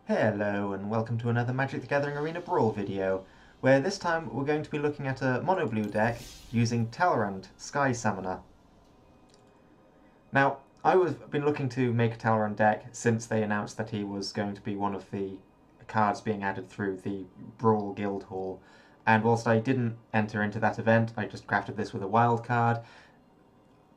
Hello and welcome to another Magic the Gathering Arena Brawl video, where this time we're going to be looking at a mono blue deck using Talrand, Sky Summoner. Now, I've been looking to make a Talrand deck since they announced that he was going to be one of the cards being added through the Brawl Guildhall, and whilst I didn't enter into that event, I just crafted this with a wild card.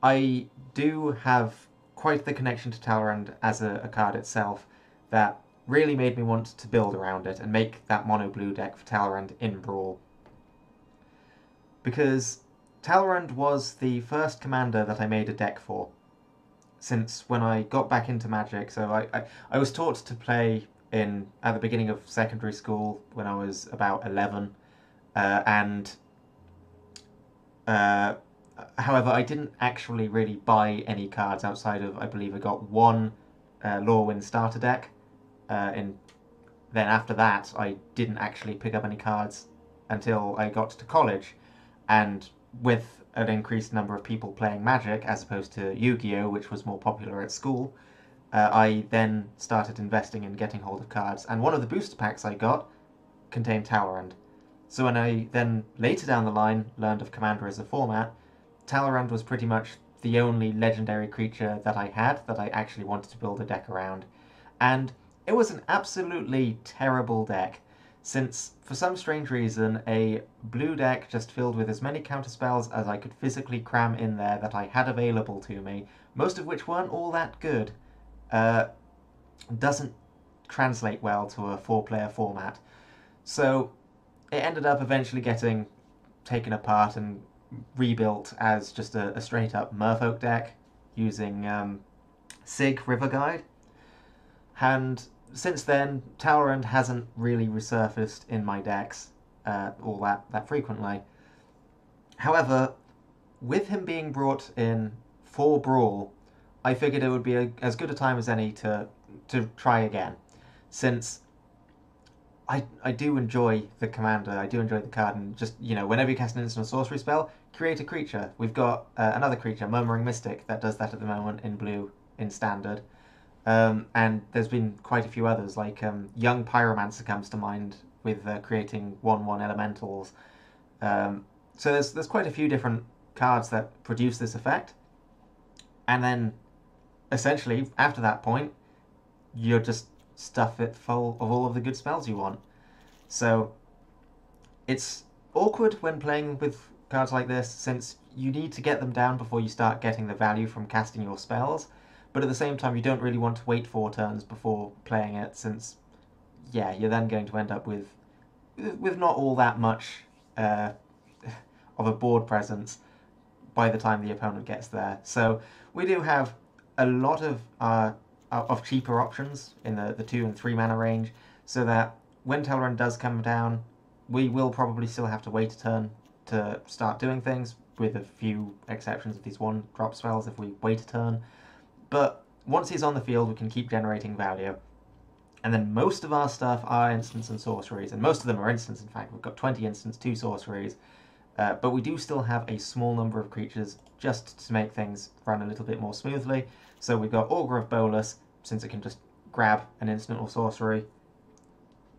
I do have quite the connection to Talrand as a card itself that really made me want to build around it and make that mono blue deck for Talrand in Brawl. Because Talrand was the first commander that I made a deck for since when I got back into Magic. So I was taught to play at the beginning of secondary school when I was about 11, however, I didn't actually really buy any cards outside of, I believe I got one Lorwyn starter deck. Then after that, I didn't actually pick up any cards until I got to college, and with an increased number of people playing Magic as opposed to Yu-Gi-Oh, which was more popular at school, I then started investing in getting hold of cards, and one of the booster packs I got contained Talrand. So when I then later down the line learned of Commander as a format, Talrand was pretty much the only legendary creature that I had that I actually wanted to build a deck around. And it was an absolutely terrible deck, since for some strange reason a blue deck just filled with as many counterspells as I could physically cram in there that I had available to me, most of which weren't all that good, doesn't translate well to a 4-player format. So it ended up eventually getting taken apart and rebuilt as just a straight up Merfolk deck using Sig River Guide. And since then, Talrand hasn't really resurfaced in my decks all that frequently. However, with him being brought in for Brawl, I figured it would be as good a time as any to try again, since I do enjoy the commander, I do enjoy the card, and just, whenever you cast an instant or sorcery spell, create a creature. We've got another creature, Murmuring Mystic, that does that at the moment in blue, in standard. And there's been quite a few others, like Young Pyromancer comes to mind with creating 1/1 elementals. So there's quite a few different cards that produce this effect. And then, essentially, after that point, you're just stuff it full of all of the good spells you want. So it's awkward when playing with cards like this, since you need to get them down before you start getting the value from casting your spells. But at the same time, you don't really want to wait 4 turns before playing it, since, yeah, you're then going to end up with not all that much of a board presence by the time the opponent gets there. So we do have a lot of cheaper options in the 2 and 3 mana range, so that when Talrand does come down, we will probably still have to wait a turn to start doing things, with a few exceptions of these 1-drop spells if we wait a turn. But once he's on the field, we can keep generating value. And then most of our stuff are instants and sorceries, and most of them are instants, in fact. We've got 20 instants, 2 sorceries, but we do still have a small number of creatures just to make things run a little bit more smoothly. So we've got Augur of Bolas, since it can just grab an instant or sorcery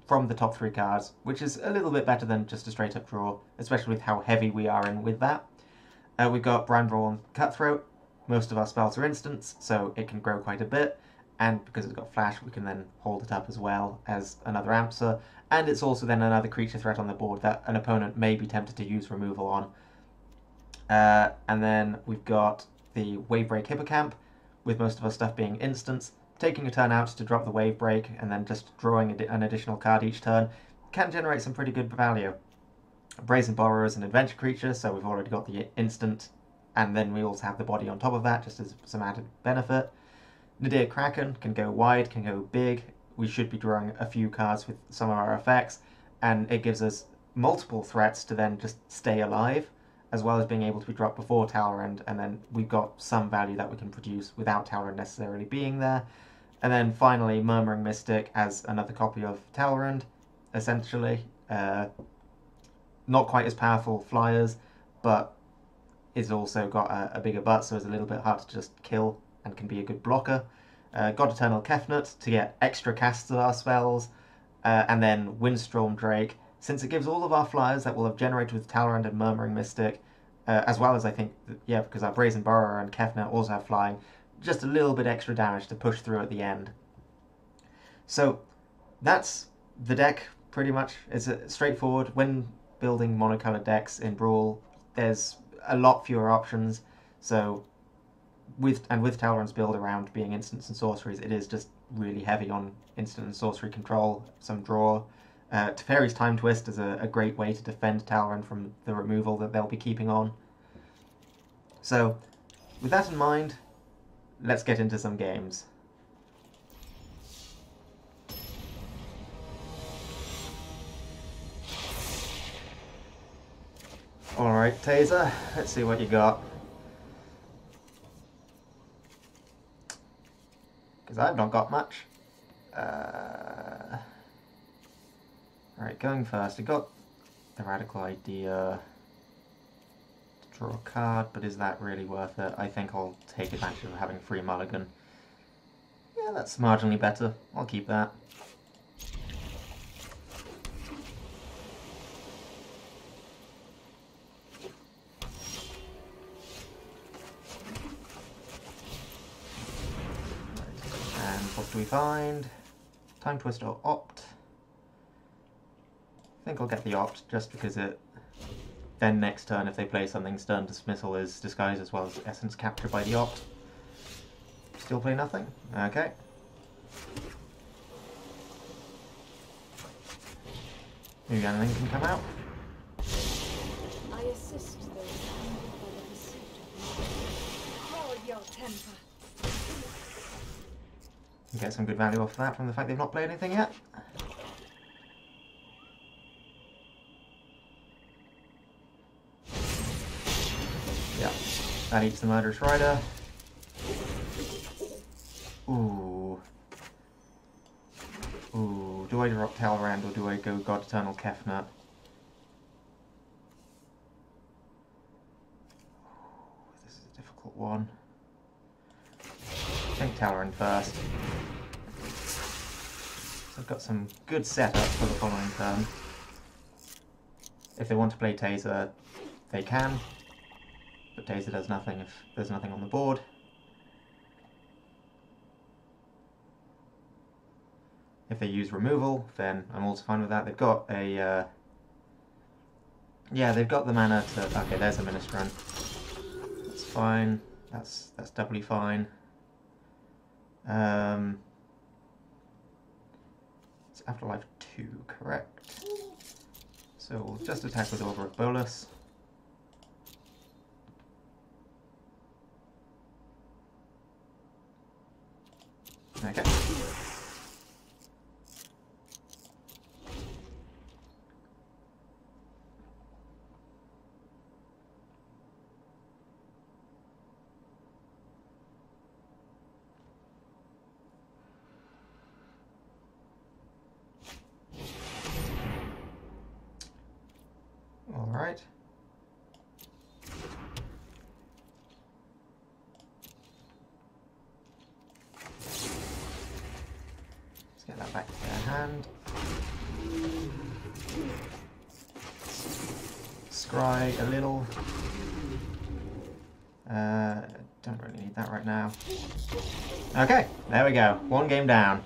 from the top 3 cards, which is a little bit better than just a straight up draw, especially with how heavy we are in with that. We've got Brawl and Cutthroat. Most of our spells are instants, so it can grow quite a bit, and because it's got flash, we can then hold it up as well as another answer, and it's also then another creature threat on the board that an opponent may be tempted to use removal on. And then we've got the Wavebreak Hippocamp, with most of our stuff being instants. Taking a turn out to drop the Wavebreak, and then just drawing an additional card each turn, can generate some pretty good value. Brazen Borrower is an adventure creature, so we've already got the instant, and then we also have the body on top of that, just as some added benefit. Nadir Kraken can go wide, can go big. We should be drawing a few cards with some of our effects, and it gives us multiple threats to then just stay alive, as well as being able to be dropped before Talrand, and then we've got some value that we can produce without Talrand necessarily being there. And then finally, Murmuring Mystic as another copy of Talrand, essentially. Not quite as powerful flyers, but it's also got a bigger butt, so it's a little bit hard to just kill and can be a good blocker. God Eternal Kefnet to get extra casts of our spells, and then Windstorm Drake, since it gives all of our flyers that we'll have generated with Talrand and Murmuring Mystic, as well as I think, yeah, because our Brazen Borrower and Kefnet also have flying, just a little bit extra damage to push through at the end. So that's the deck, pretty much. It's straightforward. When building monocolored decks in Brawl, there's a lot fewer options, so with Talrand's build around being instants and sorceries, it is just really heavy on instant and sorcery control, some draw. Teferi's Time Twist is a great way to defend Talrand from the removal that they'll be keeping on. So, with that in mind, let's get into some games. Alright, Taser, let's see what you got. Because I've not got much. Alright, going first. I got the radical idea to draw a card, but is that really worth it? I think I'll take advantage of having free mulligan. Yeah, that's marginally better. I'll keep that. What do we find? Time Twist or Opt? I think I'll get the Opt just because it... Then next turn, if they play something, Stern Dismissal is disguised as well as Essence Capture by the Opt. Still play nothing? Okay. Maybe anything can come out. I assist those hungry for the pursuit of knowledge. Hold your temper. Get some good value off that from the fact they've not played anything yet. Yeah, that eats the Murderous Rider. Ooh. Ooh, do I drop Talrand or do I go God Eternal Kefnet? This is a difficult one. I think Talrand first. So I've got some good setups for the following turn. If they want to play Taser, they can, but Taser does nothing if there's nothing on the board. If they use removal, then I'm also fine with that. They've got a... yeah, they've got the mana to... Okay, there's a Ministrant. That's fine. That's doubly fine. It's Afterlife 2, correct? So we'll just attack with Order of Bolus. Okay. Alright. Let's get that back to their hand. Scry a little. Don't really need that right now. Okay, there we go. One game down.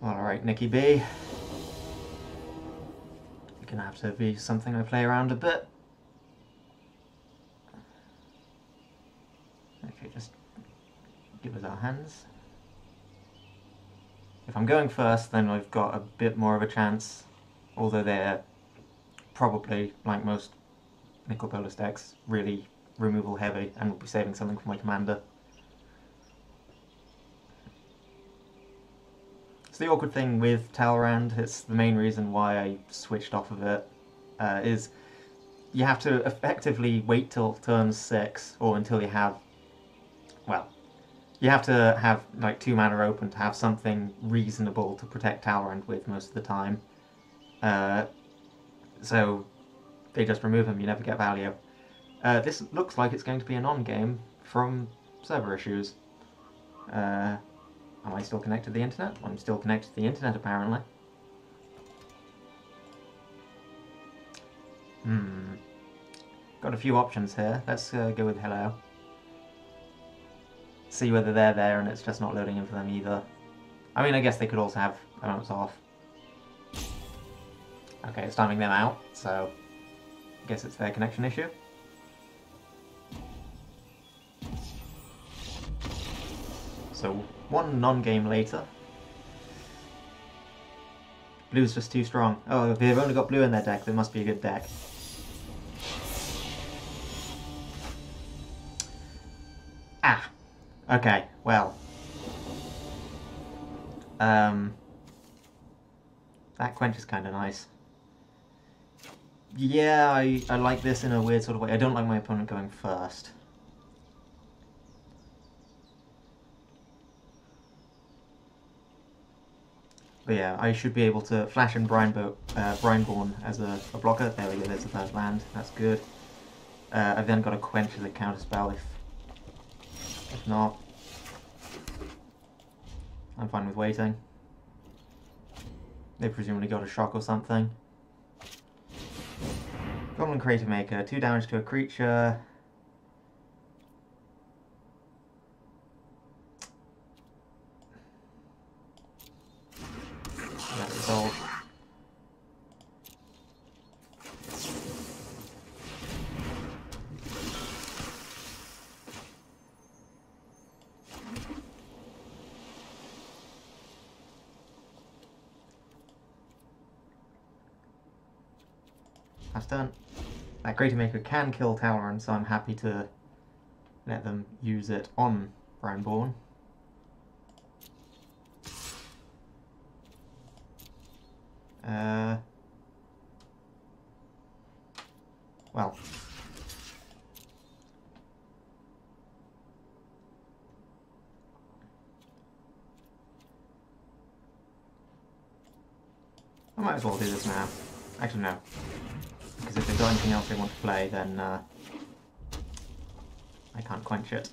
Alright, Nikki B. You're gonna have to be something I play around a bit. Okay, just give us our hands. If I'm going first, then I've got a bit more of a chance, although they're probably, like most Nicol Bolas decks, really removal heavy and will be saving something for my commander. So the awkward thing with Talrand, it's the main reason why I switched off of it, is you have to effectively wait till turn 6, or until you have, well, you have to have like 2 mana open to have something reasonable to protect Talrand with most of the time. So they just remove them, you never get value. This looks like it's going to be a non-game from server issues. Am I still connected to the internet? I'm still connected to the internet, apparently. Got a few options here. Let's go with hello. See whether they're there and it's just not loading in for them either. I mean, I guess they could also have amounts off. Okay, it's timing them out, so I guess it's their connection issue. So, one non-game later. Blue's just too strong. Oh, if they've only got blue in their deck, there must be a good deck. Ah! Okay, well. That quench is kind of nice. Yeah, I like this in a weird sort of way. I don't like my opponent going first. But yeah, I should be able to flash in Brineborn as a blocker. There we go, there's the first land. That's good. I've then got a quench as a counterspell if not. I'm fine with waiting. They presumably got a shock or something. Goblin Creative Maker, 2 damage to a creature. Let it resolve. That's done. That Creative Maker can kill Talrand, so I'm happy to let them use it on Brineborn. Well. I might as well do this now. Actually, no. Because if they've got anything else they want to play, then I can't quench it.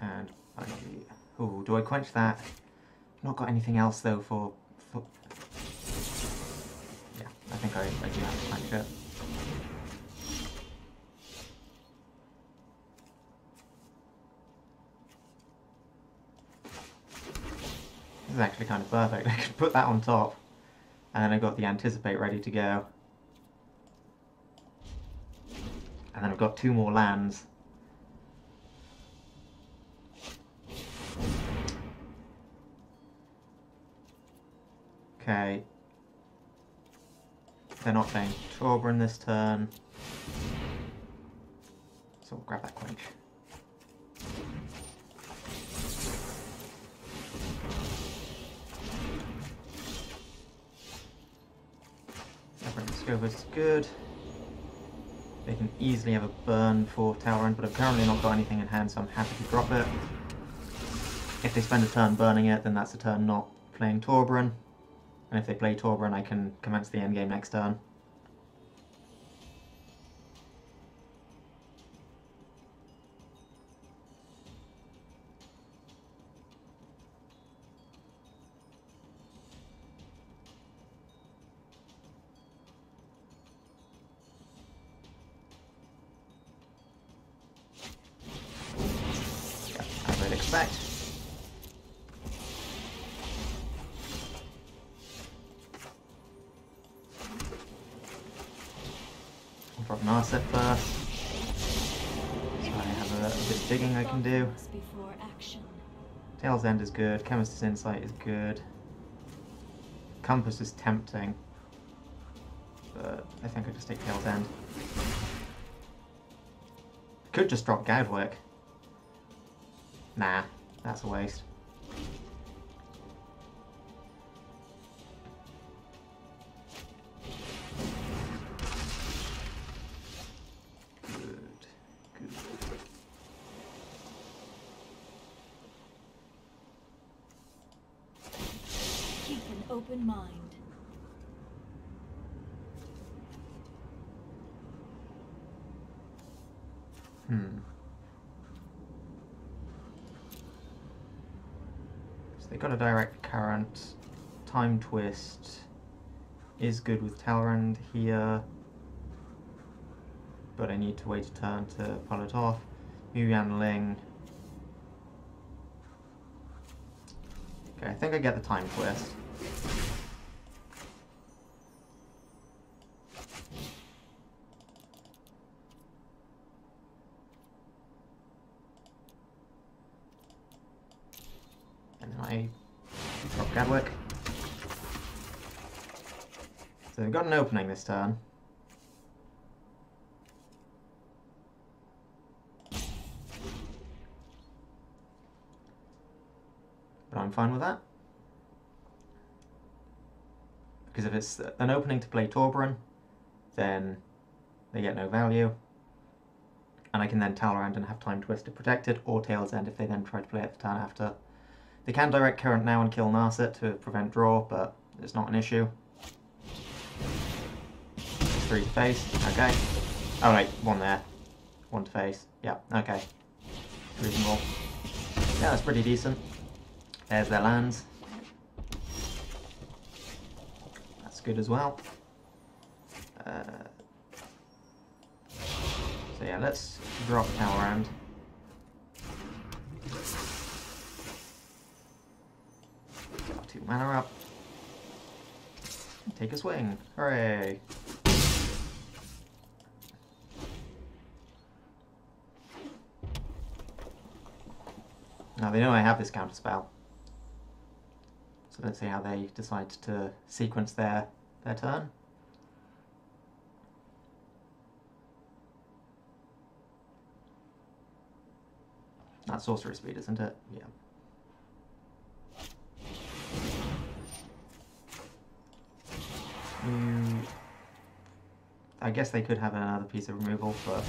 And ooh, do I quench that? Not got anything else though for... Yeah, I think I do have to quench it. This is actually kind of perfect. I could put that on top, and then I've got the Anticipate ready to go. And then I've got 2 more lands. Okay. They're not playing Talrand this turn. So we'll grab that quench. Is good. They can easily have a burn for Talrand, but I've currently not got anything in hand, so I'm happy to drop it. If they spend a turn burning it, then that's a turn not playing Talrand. And if they play Talrand, I can commence the endgame next turn. Expect. I'll drop an Arset first. So I have a bit of digging I can do. Tail's End is good. Chemist's Insight is good. Compass is tempting. But I think I just take Tail's End. Could just drop Goudwick. Nah, that's a waste. Good. open mind. So they got a direct current. Time twist is good with Talrand here, but I need to wait a turn to pull it off. Yuyan Ling. Okay, I think I get the time twist. And then I drop Gadwick. So they've got an opening this turn. But I'm fine with that. Because if it's an opening to play Talrand, then they get no value. And I can then Talrand and have Time Twist to protect it, or Tail's End if they then try to play it the turn after. They can direct current now and kill Narset to prevent draw, but it's not an issue. 3 to face, okay. Oh wait, 1 there. 1 to face, yeah, okay. Reasonable. Yeah, that's pretty decent. There's their lands. That's good as well. So yeah, let's drop Talrand. Got 2 mana up. Take a swing. Hooray! Now they know I have this counter spell. So let's see how they decide to sequence their turn. That's sorcery speed, isn't it? Yeah. I guess they could have another piece of removal, but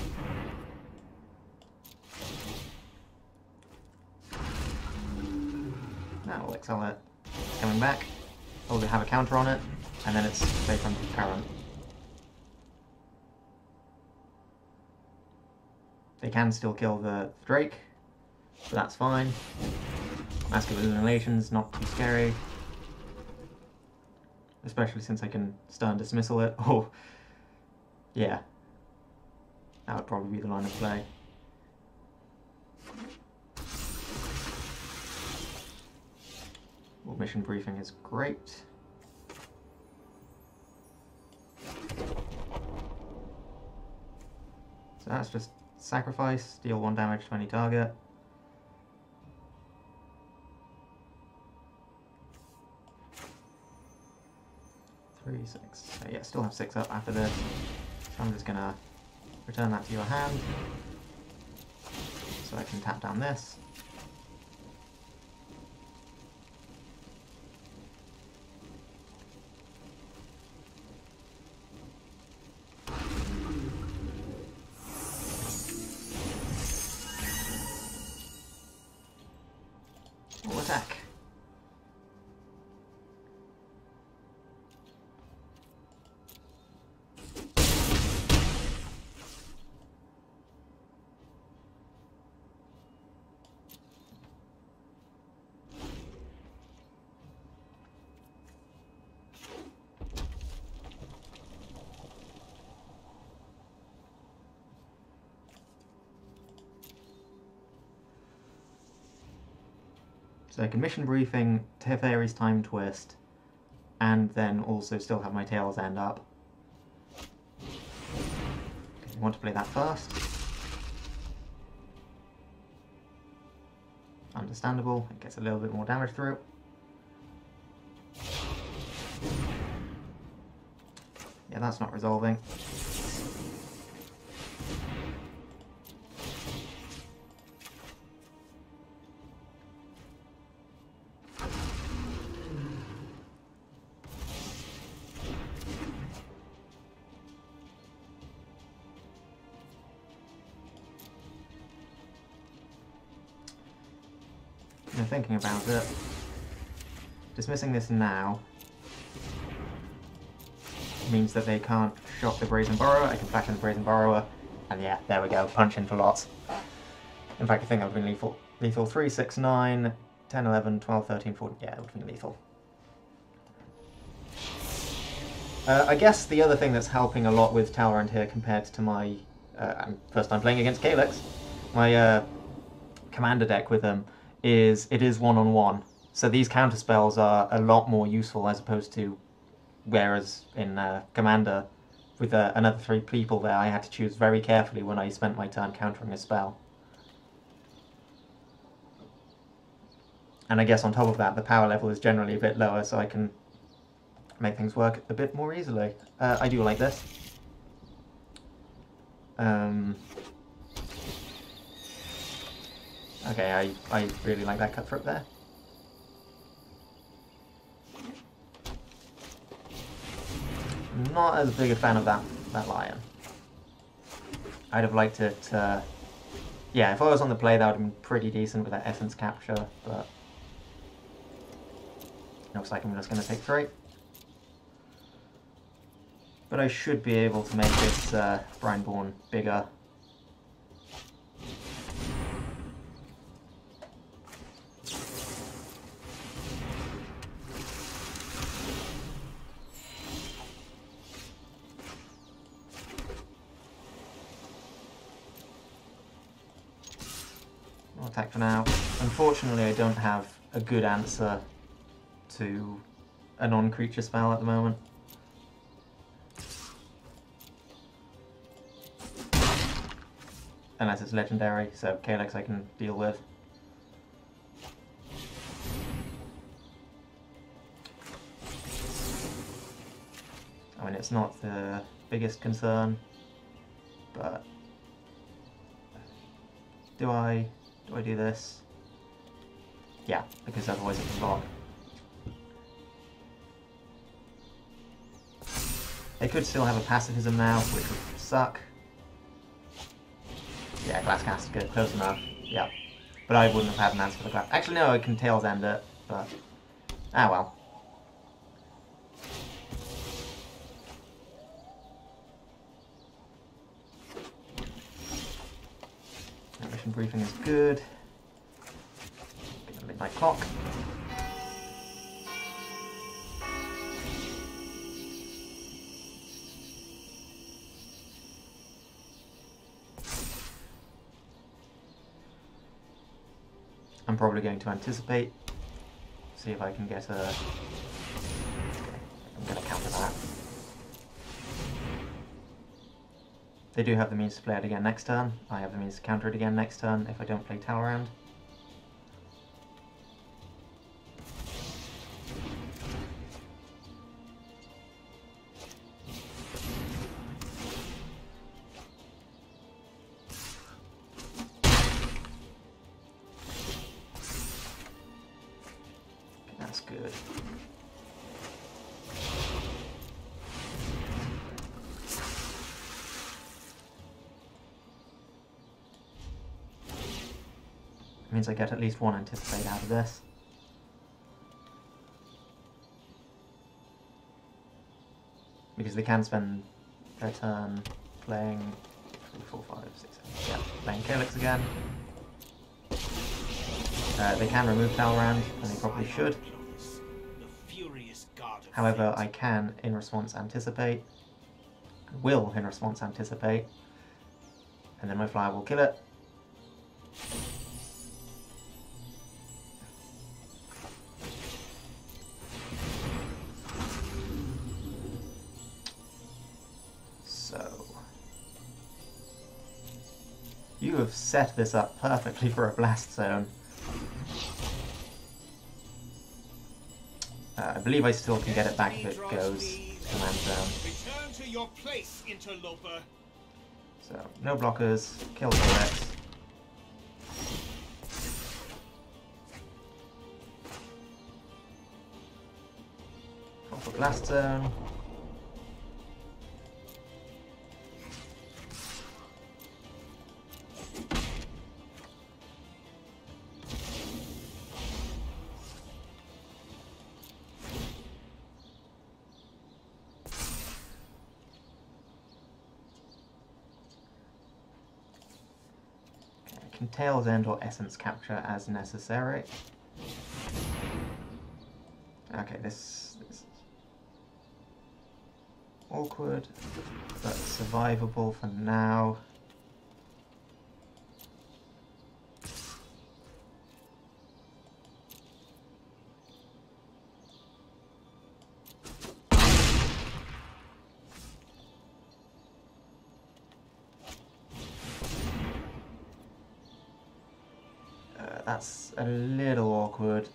now we'll exile it. It's coming back. Oh, they have a counter on it, and then it's safe from current. They can still kill the Drake, but that's fine. Mask of Illumination's not too scary. Especially since I can stun dismissal it. Oh, yeah. That would probably be the line of play. Well, mission briefing is great. So that's just sacrifice, deal 1 damage to any target. Three, 6. So yeah, still have 6 up after this. So I'm just gonna return that to your hand. So I can tap down this. We'll attack. So I can mission briefing, Teferi's Time Twist, and then also still have my Tail's End up. I want to play that first. Understandable, it gets a little bit more damage through. Yeah, that's not resolving. Thinking about it, dismissing this now means that they can't shock the Brazen Borrower. I can flash in the Brazen Borrower, and yeah, there we go, punch in for lots. In fact, I think that would have been lethal. Lethal 3, 6, 9, 10, 11, 12, 13, 14, yeah, it would have been lethal. I guess the other thing that's helping a lot with Talrand here compared to my first time playing against Calyx, my commander deck with him, is it is one-on-one. So these counter spells are a lot more useful as opposed to whereas in Commander with another 3 people there I had to choose very carefully when I spent my turn countering a spell. And I guess on top of that the power level is generally a bit lower, so I can make things work a bit more easily. I do like this. Okay, I really like that cutthroat there. Not as big a fan of that lion. I'd have liked it, yeah, if I was on the play that would have been pretty decent with that essence capture, but looks like I'm just going to take 3. But I should be able to make this Brineborn bigger. I'll attack for now. Unfortunately, I don't have a good answer to a non-creature spell at the moment. Unless it's legendary, so Calyx I can deal with. I mean, it's not the biggest concern, but do I do this? Yeah, because otherwise it can block. They could still have a pacifism now, which would suck. Yeah, glass caster, close enough. Yeah, but I wouldn't have had an answer for the glass. Actually, no, I can tails end it, but ah well. Mission briefing is good. Get a midnight clock. I'm probably going to anticipate, see if I can get a... Okay, I'm going to counter that. They do have the means to play it again next turn. I have the means to counter it again next turn if I don't play Talrand. That's good. Means I get at least 1 anticipate out of this. Because they can spend their turn playing 3, 4, 5, 6, 7. Yeah, playing Calyx again. They can remove Talrand, and they probably should. However, I can, in response, anticipate. Will, in response, anticipate. And then my flyer will kill it. So... you have set this up perfectly for a blast zone. I believe I still can get it back if it goes command zone. Return to your place, interloper. So, no blockers, kill the Rex. Call for blast zone. can Tail's End or Essence Capture as necessary. Okay, this is awkward, but survivable for now. That's a little awkward,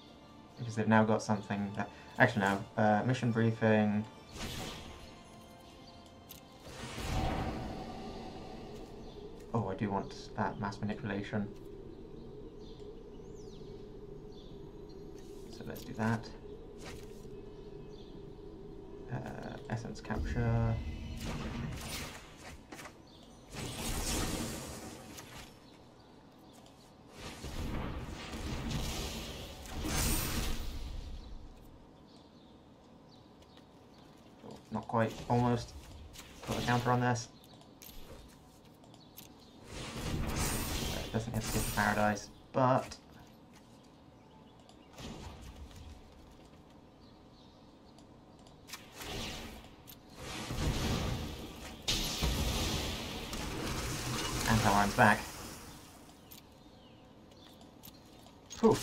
because they've now got something that... Actually, no. Mission briefing. Oh, I do want that mass manipulation. So let's do that. Essence capture. Not quite, almost. Put a counter on this. It doesn't get to get to paradise, but... And Talrand's back. Whew.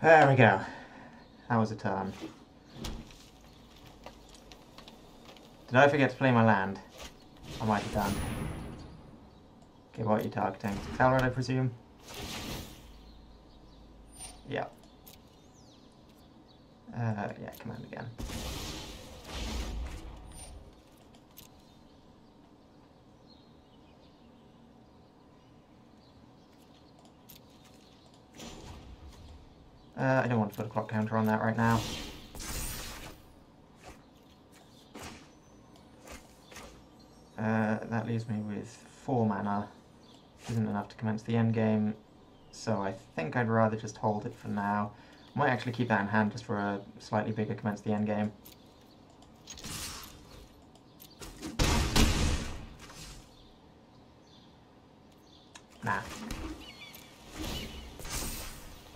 There we go. That was a turn. Did I forget to play my land? I might have done. Okay, what are you targeting? Talrand, I presume? Yeah. Yeah, command again. I don't want to put a clock counter on that right now. That leaves me with 4 mana. Isn't enough to commence the end game, so I think I'd rather just hold it for now. Might actually keep that in hand just for a slightly bigger commence the end game. Nah.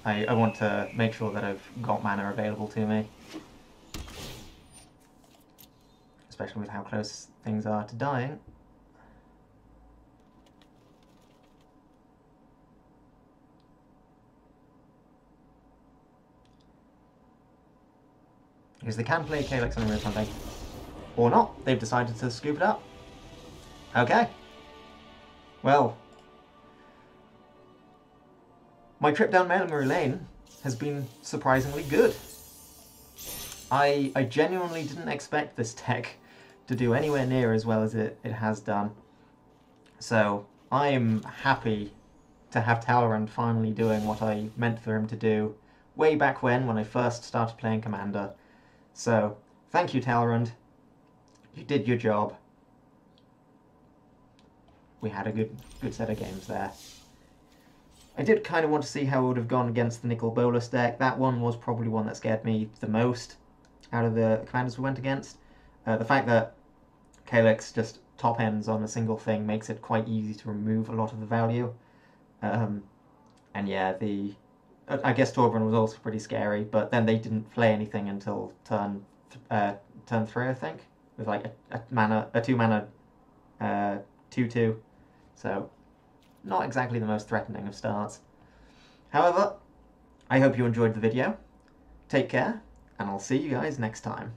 I want to make sure that I've got mana available to me. Especially with how close things are to dying. Because they can play Calyx on or something. Or not. They've decided to scoop it up. Okay. Well. My trip down memory lane has been surprisingly good. I genuinely didn't expect this deck to do anywhere near as well as it has done. So I'm happy to have Talrand finally doing what I meant for him to do way back when I first started playing Commander. So thank you, Talrand. You did your job. We had a good set of games there. I did kind of want to see how it would have gone against the Nicol Bolas deck. That one was probably one that scared me the most out of the commanders we went against. The fact that Calyx just top ends on a single thing makes it quite easy to remove a lot of the value. And yeah, I guess Talrand was also pretty scary, but then they didn't play anything until turn 3, I think, with like a 2-mana 2/2. So not exactly the most threatening of starts. However, I hope you enjoyed the video. Take care, and I'll see you guys next time.